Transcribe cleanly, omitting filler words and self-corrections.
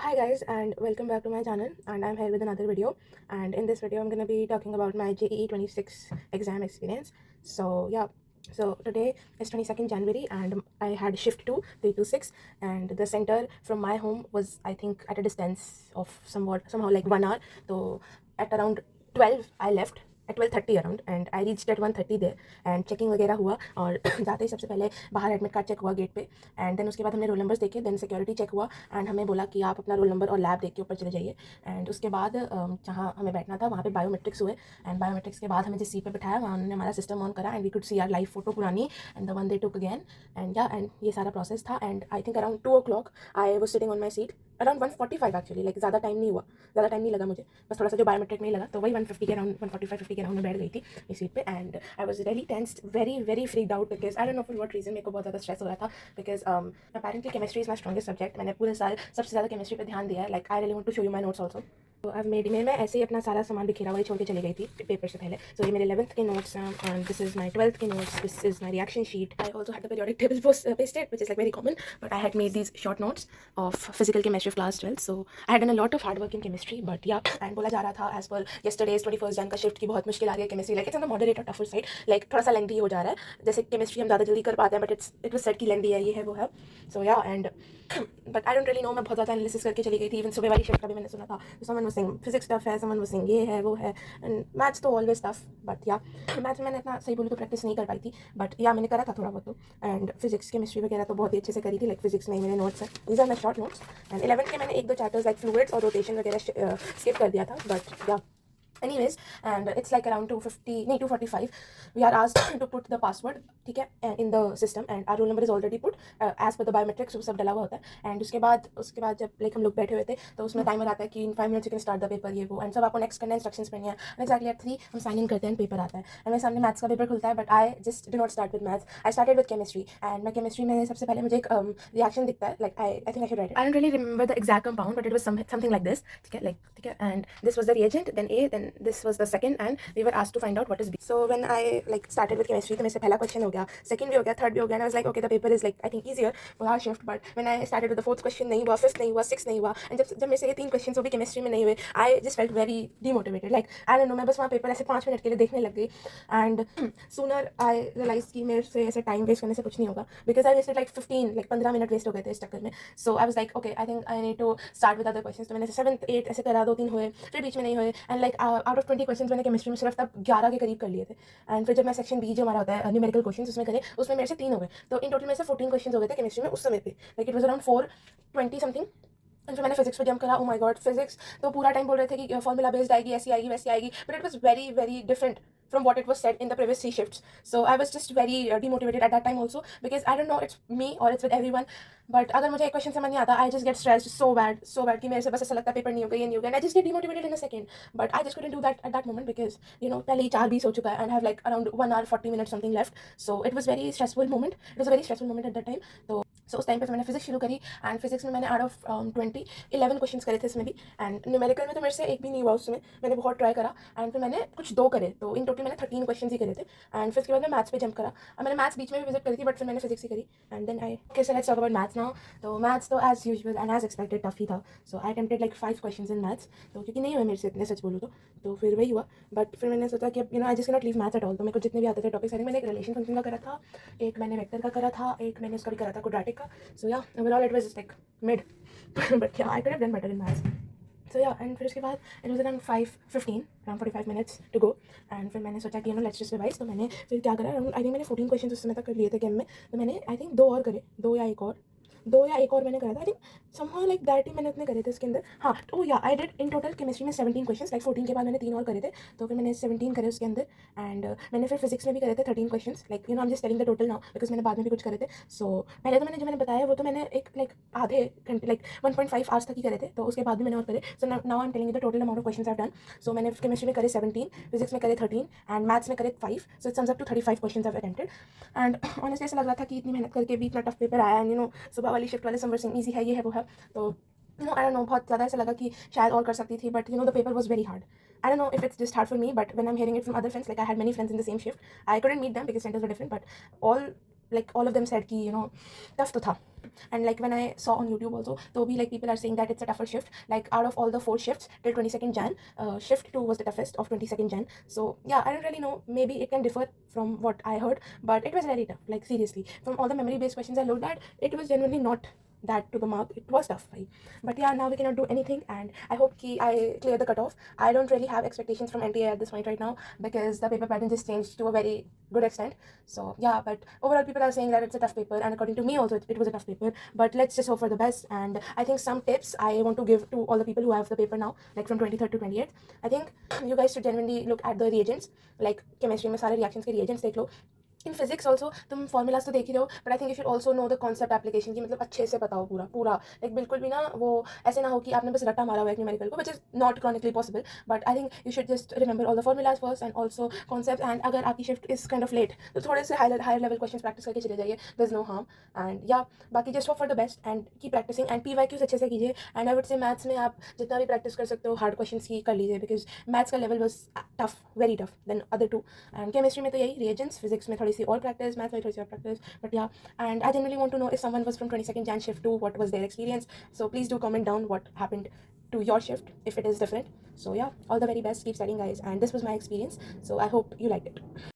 Hi guys, and welcome back to my channel, and I'm here with another video. And in this video I'm going to be talking about my JEE 26 exam experience. So yeah, so today is 22nd January and I had shift 2 326, and the center from my home was, I think, at a distance of somehow like 1 hour. So at around 12 I left at 12:30 around, and I reached eight 1:30 there, and checking वगैरह हुआ और जाते ही सबसे पहले बाहर admit card check हुआ gate पे, and then उसके बाद हमने रोल नंबर्स देखे, देन सिक्योरिटी चेक हुआ एंड हमें बोला कि आप अपना रोल नंबर और लैब देख के ऊपर चले जाइए। एंड उसके बाद जहाँ हमें बैठना था वहाँ पे बायोमेट्रिक्स हुए, एंड बायोमेट्रिक्स के बाद हमें जिस सीट पे बिठाया वहाँ उन्होंने हमारा सिस्टम ऑन करा and we could see our live photo पुरानी and the one they took again, and ये सारा प्रोसेस था। And I think around 2 o'clock I was sitting on my seat, around 1:45 actually, like ज़्यादा time नहीं हुआ, ज़्यादा time नहीं लगा मुझे, बस थोड़ा सा जो बायोमेट्रिक में ही लगा, तो वही 1:50 के अराउंड 1:45-50 के अराउंड में बैठ गई थी इस सीट पे। And I was really tensed, very very freaked out, because I don't know for what reason मेरे को बहुत ज़्यादा स्ट्रेस हो रहा था, because apparently chemistry is my strongest subject. मैंने पूरे साल सबसे ज़्यादा केमिस्ट्री पे ध्यान दिया है, like I really want to show you my notes also. तो अब मेरी मैं ऐसे ही अपना सारा सामान बिखेरा हुआ छोड़ के चली गई थी पेपर से पहले। सो ये मेरे 11th के नोट्स हैं, and this is my 12th के notes, this is my reaction sheet. I also had the periodic table pasted, which is like very common, but I had made these short notes of physical chemistry of class 12. So I had done a lot of hard work in chemistry, but yeah, and बोला जा रहा था as per yesterday's 21st Jan का shift की बहुत मुश्किल आ रही है chemistry, like it's on the moderate or tougher side, like थोड़ा सा लेंथी हो जा रहा है। जैसे केमिस्ट्री हम ज़्यादा जल्दी कर पाते हैं, बट इट वाज सेड कि लेंथी है, ये है वो है। So yeah and but I don't really know, मैं बहुत ज़्यादा एनालिसिस करके चली गई थी। इवन सुबह वाली शिफ्ट का भी मैंने सुना था, someone was saying physics tough है, समवन वाज सेइंग ये है वो है, एंड मैथ्स तो ऑलवेज टफ, बट या मैथ्स में मैंने इतना सही बोलूँ तो प्रैक्टिस नहीं कर पाई थी, बट या मैंने करा था थोड़ा बहुत तो। एंड फिजिक्स केमिस्ट्री वगैरह तो बहुत ही अच्छे से करी थी, लाइक फिजिक्स में मेरे नोट्स हैं, these are my short notes. And 11th के मैंने 1-2 चैप्टर्स लाइक फ्लूइड्स और रोटेशन वगैरह स्किप कर दिया था, बट या anyways, and it's like around 2:50, no, 2:45, we are asked to put the password, ठीक है, in the system, and our roll number is already put as per the biometrics, वो सब डला हुआ होता है। एंड उसके बाद जब लाइक हम लोग बैठे हुए थे तो उसमें टाइमर आता है कि इन 5 minutes you can start the paper, ये वो, एंड सब आपको नेक्स्ट करना है, इंस्ट्रक्शंस पढ़नी है, एंड एक्जैक्टली एट 3 हम साइन इन करते हैं, पेपर आता है, एंड मेरे सामने मैथ्स का पेपर खुलता है, but I just do not start with maths, I started with chemistry. And मैं केमिस्ट्री में सबसे पहले मुझे एक रिएक्शन दिखता है, like I think I should write it, I don't really remember the exact compound, but it was something like this, ठीक है, लाइक ठीक है, and this was the reagent, then a, then this was the second, and we were asked to find out what is B. So when I like started with chemistry, तो मेरे से पहला question हो गया, second भी हो गया, third भी हो गया, and I was like okay, the paper is like I think easier for our shift, but when I started with the fourth question नहीं हुआ, fifth नहीं हुआ, sixth नहीं हुआ, and जब मेरे से ये 3 क्वेश्चन वो भी केमिस्ट्री में नहीं हुए, I just felt very demotivated, like I don't know, मैं बस वहाँ पेपर ऐसे 5 मिनट के लिए देखने लग गई, and sooner I realized कि मेरे से ऐसे टाइम वेस्ट करने से कुछ नहीं होगा, because I wasted like 15 minute waste हो गए थे इस चक्कर में। So I was like okay, I think I need to start with other questions, तो मैंने 7th 8th ऐसे करा, 2-3 हुए, फिर बीच में नहीं हुए, and like out of 20 question मैंने केमिस्ट्री में सिर्फ तब 11 के करीब कर लिए थे। एंड फिर जब मैं सेक्शन बी जो हमारा होता है न्यूमेरिकल क्वेश्चन उसमें करे, उसमें मेरे से 3 हो गए, तो इन टोटल में से 14 क्वेश्चन हो गए थे केमिस्ट्री में उस समय पे, like it was around 420 something. And फिर मैंने फिजिक्स पे जंप करा, ओ माय गॉड, फिजिक्स तो पूरा टाइम बोल रहे थे कि फॉर्मूला बेस्ड आएगी, ऐसी आएगी वैसी आएगी, but it was very very different from what it was said in the previous 3 shifts. So I was just very demotivated at that time also, because I don't know, it's me or it's with everyone, but अगर मुझे एक question समझ नहीं आता, I just get stressed so bad कि मेरे से बस ऐसा लगता है पेपर नहीं होगा, ये नहीं होगा, and I just get demotivated in a second, but I just couldn't do that at that moment, because you know पहले ही 4:20 हो चुका है, and I have like around 1 hour 40 minutes something left, so it was very stressful moment, it was a very stressful moment at that time। तो उस time पे मैंने physics शुरू करी, एंड फिजिक्स में मैंने आउट ऑफ 20 11 क्वेश्चंस करे थे इसमें भी, एंड न्यूमेरिकल में तो मेरे से एक भी नहीं हुआ उसमें, मैंने बहुत ट्राई करा, एंड फिर मैंने कुछ 2 करे, तो इन टोटल मैंने 13 क्वेश्चन ही करे थे। एंड फिर उसके बाद मैं मैथ्स पे जंप करा, और मैंने मैथ्स बीच में भी विजिट करी थी, बट फिर मैंने फिजिक्स ही करी, and then I okay, so let's talk about maths now. तो मैथ्स तो as usual and as expected tough ही था, so I attempted like 5 question in maths, तो क्योंकि नहीं हुए मेरे से इतने, सच बोलूँ तो फिर वही हुआ, बट फिर मैंने सोचा कि अब I just can not leave maths at all, तो मेरे को जितने भी आते थे टॉपिक्स, मैंने एक रिलेशन फंक्शन का करा था, एक मैंने वेक्टर का करा था, एक मैंने उसका भी करा था क्वाड्रेटिक का। सो या overall it was just like mid but yeah, I could have done better in maths. So yeah, and फिर उसके बाद it was around 5:15, around 45 minutes to go, and फिर मैंने सोचा कि let's just revise, तो मैंने फिर क्या करा, आई थिंक मैंने 14 क्वेश्चन उस समय तक कर लिए थे गेम में, तो मैंने आई थिंक 2 और करे, 2 या एक और मैंने करा था, I think somehow like that he मैंने इतने करे थे उसके अंदर। हाँ, तो या I did in total chemistry में 17 क्वेश्चंस, लाइक 14 के बाद मैंने 3 और करे थे, तो फिर मैंने 17 करे उसके अंदर, एंड मैंने फिर फिजिक्स में भी करे थे 13 questions, like I am just telling the total now, because मैंने बाद में भी कुछ करे थे। सो पहले तो मैंने बताया वो तो मैंने एक लाइक आधे घंटे, लाइक 1.5 आवर्स तक ही करे थे, तो उसके बाद भी मैंने और करे। So now I am telling the total amount of questions I have done. So मैंने केमिस्ट्री में करे 17, फिजिक्स में करे 13, एंड मैथ्स में करे 5, so it sums up to 35 questions I have attempted. And honestly ऐसा लग रहा था कि इतनी मेहनत करके भी इतना टफ पेपर आया, एंड सुबह वाली शिफ्ट वाले समर ईजी है, ये है वो है, तो आई डोंट नो, बहुत ज़्यादा ऐसा लगा कि शायद और कर सकती थी, but the paper was very hard. I don't know if it's just hard for me, but when I'm hearing it from other friends, like I had many friends in the same shift, I couldn't meet them because centers were different, but all like all of them said कि tough to tha. And like when I saw on YouTube also, so be like people are saying that it's a tougher shift. Like out of all the 4 shifts till 22nd Jan, shift 2 was the toughest of 22nd Jan. So yeah, I don't really know, maybe it can differ from what I heard, but it was very tough. Like seriously, from all the memory based questions I looked at, it was genuinely not that to the mark. It was tough, right? But yeah, now we cannot do anything, and I hope I clear the cutoff. I don't really have expectations from NTA at this point right now, because the paper pattern just changed to a very good extent. So yeah, but overall people are saying that it's a tough paper, and according to me also it was a tough paper. But let's just hope for the best. And I think some tips I want to give to all the people who have the paper now, like from 23rd to 28th. I think you guys should genuinely look at the reagents. Like chemistry में सारे reactions के reagents देख लो. In physics also तुम formulas तो देख ही रहे हो, but I think you should also know the concept application की, मतलब अच्छे से पता हो पूरा पूरा. लाइक बिल्कुल भी ना वो ऐसे ना हो कि आपने बस रट्टा मारा हुआ है न्यूमेरिकल को, which is not chronically possible. But I think you should just remember all the formulas first and also concept. And अगर आपकी shift is kind of late, तो थोड़े से हायर लेवल क्वेश्चन प्रैक्टिस करके चले जाइए. There is no harm. And yeah बाकी just hope for the best and keep practicing. And PYQs अच्छे से कीजिए. And I would say maths में आप जितना भी प्रैक्टिस कर सकते हो हार्ड क्वेश्चन की कर लीजिए, बिकॉज मैथ्स का level was tough, very tough then other two. And chemistry में तो यही रिएजेंट्स, फिजिक्स में थोड़ी सी और प्रैक्टिस, मैथ्स में थोड़ी सी और practice. But yeah, and I genuinely want to know if someone was from 22nd Jan shift 2, what was their experience. So please do comment down what happened to your shift if it is different. So yeah, all the very best, keep studying guys, and this was my experience, so I hope you liked it.